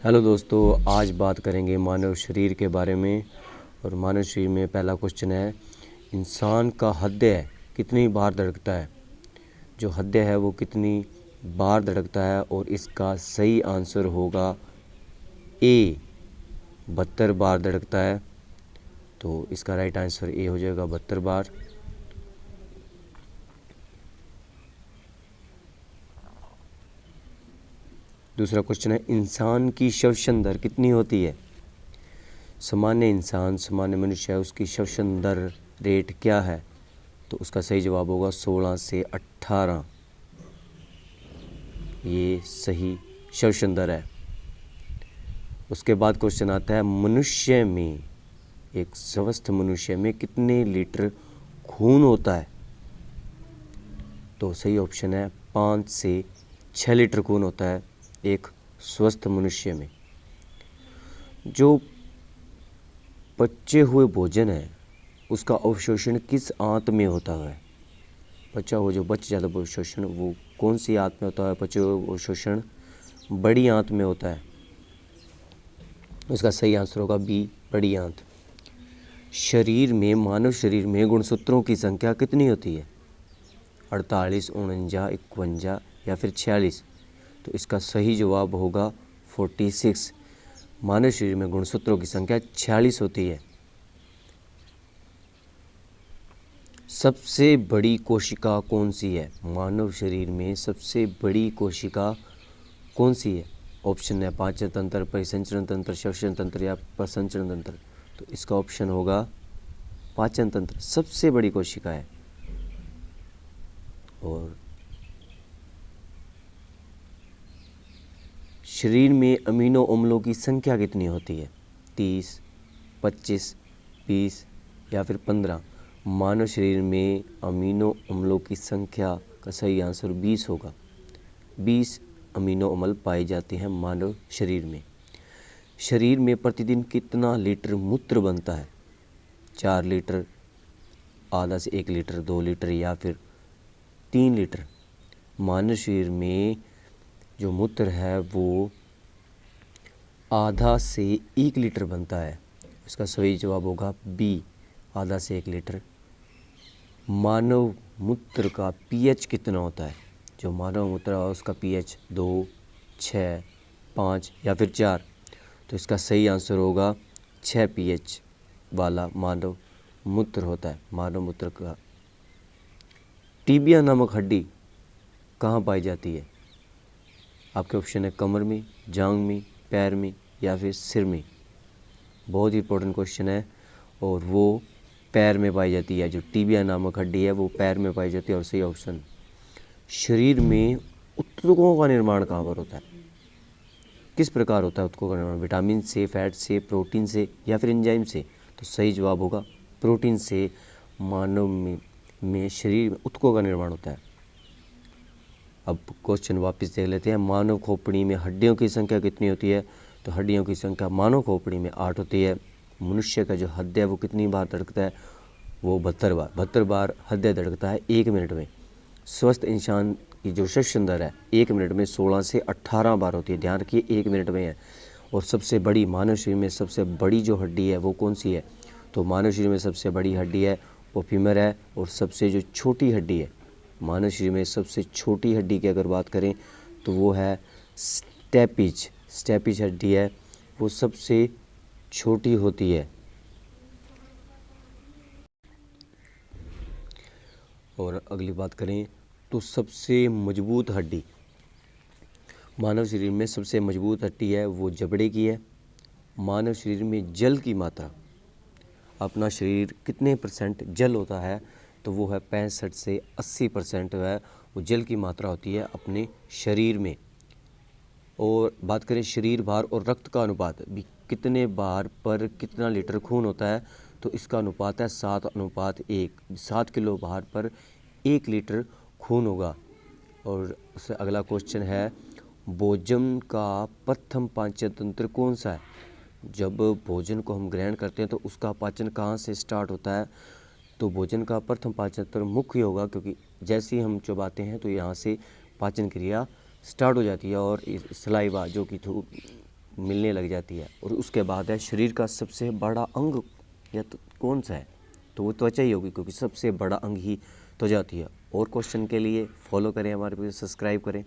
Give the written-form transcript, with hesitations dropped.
Hello दोस्तों, आज बात करेंगे मानव शरीर के बारे में। और मानव शरीर में पहला क्वेश्चन है, इंसान का हृदय कितनी बार धड़कता है। जो हृदय है वो कितनी बार धड़कता है, और इसका सही आंसर होगा ए, 72 बार धड़कता है। तो इसका राइट आंसर ए हो जाएगा, 72 बार। दूसरा क्वेश्चन है, इंसान की श्वसन दर कितनी होती है। सामान्य इंसान, सामान्य मनुष्य है, उसकी श्वसन दर रेट क्या है। तो उसका सही जवाब होगा 16 से 18। ये सही श्वसन दर है। उसके बाद क्वेश्चन आता है, मनुष्य में, एक स्वस्थ मनुष्य में कितने लीटर खून होता है। तो सही ऑप्शन है 5 से 6 लीटर खून होता है एक स्वस्थ मनुष्य में। जो पचे हुए भोजन है उसका अवशोषण किस आंत में होता है। बचा हुआ जो बच जाता है अवशोषण, वो कौन सी आंत में होता है। पचे हुए अवशोषण बड़ी आंत में होता है। उसका सही आंसर होगा बी, बड़ी आंत। शरीर में, मानव शरीर में गुणसूत्रों की संख्या कितनी होती है। 48, 49, 51 या फिर 46। तो इसका सही जवाब होगा 46। मानव शरीर में गुणसूत्रों की संख्या 46 होती है। सबसे बड़ी कोशिका कौन सी है। मानव शरीर में सबसे बड़ी कोशिका कौन सी है। ऑप्शन है पाचन तंत्र, परिसंचरण तंत्र, श्वसन तंत्र या प्रसंचरण तंत्र। तो इसका ऑप्शन होगा पाचन तंत्र सबसे बड़ी कोशिका है। और शरीर में अमीनो अम्लों की संख्या कितनी होती है। 30, 25, 20 या फिर 15। मानव शरीर में अमीनो अम्लों की संख्या का सही आंसर 20 होगा। 20 अमीनो अम्ल पाए जाते हैं मानव शरीर में। शरीर में प्रतिदिन कितना लीटर मूत्र बनता है। 4 लीटर, आधा से 1 लीटर, 2 लीटर या फिर 3 लीटर। मानव शरीर में जो मूत्र है वो आधा से 1 लीटर बनता है। इसका सही जवाब होगा बी, आधा से 1 लीटर। मानव मूत्र का पीएच कितना होता है। जो मानव मूत्र है उसका पीएच 2, 6, 5 या फिर 4। तो इसका सही आंसर होगा 6 पीएच वाला मानव मूत्र होता है। मानव मूत्र का टीबिया नामक हड्डी कहाँ पाई जाती है। आपके ऑप्शन है कमर में, जांघ में, पैर में या फिर सिर में। बहुत ही इंपॉर्टेंट क्वेश्चन है, और वो पैर में पाई जाती है। जो टीबिया नामक हड्डी है वो पैर में पाई जाती है। और सही ऑप्शन। शरीर में ऊतकों का निर्माण कहाँ पर होता है। किस प्रकार होता है ऊतकों का निर्माण। विटामिन से, फैट से, प्रोटीन से या फिर एंजाइम से। तो सही जवाब होगा प्रोटीन से। मानव में शरीर में ऊतकों का निर्माण होता है। अब क्वेश्चन वापस देख लेते हैं, मानव खोपड़ी में हड्डियों की संख्या कितनी होती है। तो हड्डियों की संख्या मानव खोपड़ी में 8 होती है। मनुष्य का जो हृदय है वो कितनी बार धड़कता है, वो 72 बार। 72 बार हृदय धड़कता है 1 मिनट में। स्वस्थ इंसान की जो श्वसन दर है 1 मिनट में 16 से 18 बार होती है। ध्यान रखिए 1 मिनट में है। और सबसे बड़ी, मानव शरीर में सबसे बड़ी जो हड्डी है वो कौन सी है। तो मानव शरीर में सबसे बड़ी हड्डी है वो फीमर है। और सबसे जो छोटी हड्डी है मानव शरीर में, सबसे छोटी हड्डी की अगर बात करें तो वो है स्टेपिज। स्टेपिज हड्डी है, वो सबसे छोटी होती है। और अगली बात करें तो सबसे मजबूत हड्डी, मानव शरीर में सबसे मजबूत हड्डी है वो जबड़े की है। मानव शरीर में जल की मात्रा, अपना शरीर कितने % जल होता है, तो वो है 65 से 80% है वो जल की मात्रा होती है अपने शरीर में। और बात करें शरीर भार और रक्त का अनुपात भी, कितने बार पर कितना लीटर खून होता है, तो इसका अनुपात है 7:1। 7 किलो भार पर 1 लीटर खून होगा। और उससे अगला क्वेश्चन है, भोजन का प्रथम पाचन तंत्र कौन सा है। जब भोजन को हम ग्रहण करते हैं तो उसका पाचन कहाँ से स्टार्ट होता है। तो भोजन का प्रथम पाचन तंत्र मुख्य होगा, क्योंकि जैसे ही हम चबाते हैं तो यहाँ से पाचन क्रिया स्टार्ट हो जाती है। और सलाइवा जो कि मिलने लग जाती है। और उसके बाद है शरीर का सबसे बड़ा अंग या तो कौन सा है, तो वो त्वचा ही होगी, क्योंकि सबसे बड़ा अंग ही त्वचा होती है। और क्वेश्चन के लिए फॉलो करें हमारे पेज, सब्सक्राइब करें।